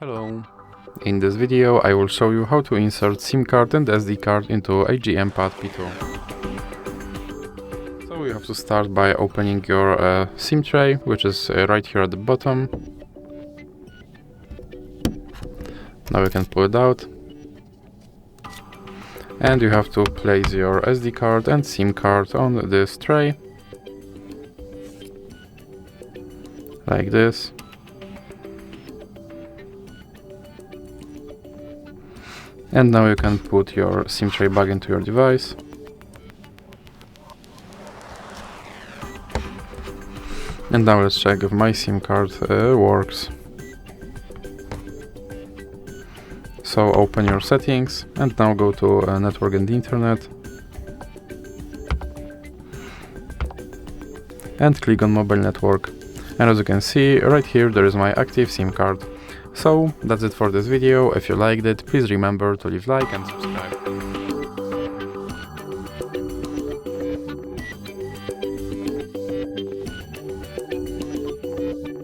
Hello! In this video I will show you how to insert SIM card and SD card into AGM Pad P2. So you have to start by opening your SIM tray, which is right here at the bottom. Now you can pull it out. And you have to place your SD card and SIM card on this tray. Like this. And now you can put your SIM tray back into your device. And now let's check if my SIM card works. So open your settings and now go to network and internet. And click on mobile network. And as you can see, right here there is my active SIM card. So that's it for this video. If you liked it, please remember to leave a like and subscribe.